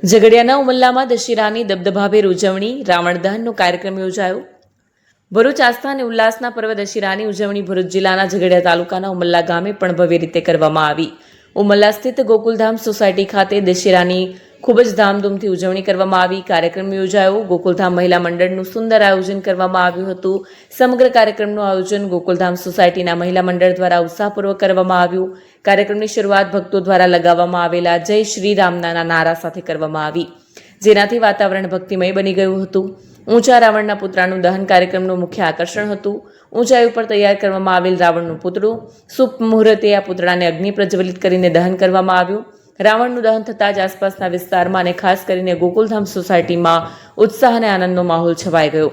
ઝઘડિયાના ઉમલ્લામાં દશેરાની દબદબાભેર ઉજવણી, રાવણ દહનનો કાર્યક્રમ યોજાયો. ભરૂચ આસ્થા અને ઉલ્લાસના પર્વ દશેરાની ઉજવણી ભરૂચ જિલ્લાના ઝઘડિયા તાલુકાના ઉમલ્લા ગામે પણ ભવ્ય રીતે કરવામાં આવી. ઉમલ્લા સ્થિત ગોકુલધામ સોસાયટી ખાતે દશેરાની ખૂબ જ ધામધૂમથી ઉજવણી કરવામાં આવી. કાર્યક્રમ યોજાયો. ગોકુલધામ મહિલા મંડળનું સુંદર આયોજન કરવામાં આવ્યું હતું. સમગ્ર કાર્યક્રમનું આયોજન ગોકુલધામ સોસાયટીના મહિલા મંડળ દ્વારા ઉત્સાહપૂર્વક કરવામાં આવ્યું. કાર્યક્રમની શરૂઆત ભક્તો દ્વારા લગાવવામાં આવેલા જય શ્રી રામના નારા સાથે કરવામાં આવી, જેનાથી વાતાવરણ ભક્તિમય બની ગયું હતું. ઊંચા રાવણના પુતળાનું દહન કાર્યક્રમનું મુખ્ય આકર્ષણ હતું. ઊંચાઈ ઉપર તૈયાર કરવામાં આવેલ રાવણનું પુતળું શુભ મુહૂર્તે આ પુતળાને અગ્નિ પ્રજ્વલિત કરીને દહન કરવામાં આવ્યું. રાવણનું દહન થતાં જ આસપાસના વિસ્તારમાં અને ખાસ કરીને ગોકુલધામ સોસાયટીમાં ઉત્સાહ અને આનંદનો માહોલ છવાઈ ગયો.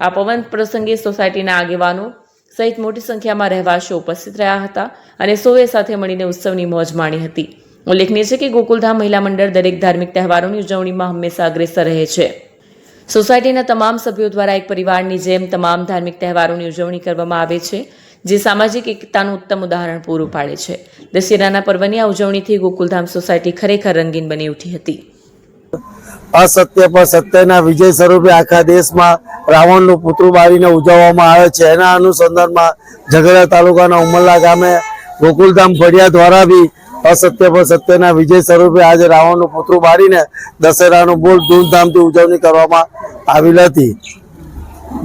આ પવન પ્રસંગે સોસાયટીના આગેવાનો સહિત મોટી સંખ્યામાં રહેવાસીઓ ઉપસ્થિત રહ્યા હતા અને સૌએ સાથે મળીને ઉત્સવની મોજ માણી હતી. ઉલ્લેખનીય છે કે ગોકુલધામ મહિલા મંડળ દરેક ધાર્મિક તહેવારોની ઉજવણીમાં હંમેશા અગ્રેસર રહે છે. સોસાયટીના તમામ સભ્યો દ્વારા એક પરિવારની જેમ તમામ ધાર્મિક તહેવારોની ઉજવણી કરવામાં આવે છે, જે સામાજિક એકતાનું ઉત્તમ ઉદાહરણ પૂરું પાડે છે. દશેરાના પર્વની આ ઉજવણીથી ગોકુલધામ સોસાયટી ખરેખર રંગીન બની ઉઠી હતી. અસત્ય પર સત્યના વિજય સ્વરૂપે આખા દેશમાં રાવણનું પુતળું બાળીને ઉજવવામાં આવે છે. એના અનુસંધાનમાં ઝઘડિયા તાલુકાના ઉમલ્લા ગામે ગોકુલધામ ફળિયા દ્વારા બી અસત્ય પર સત્યના વિજય સ્વરૂપે આજે રાવણનું પુતળું બાળીને દશેરાનું બહુ ધૂમધામથી ઉજવણી કરવામાં આવેલ હતી.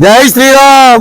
જય શ્રી રામ.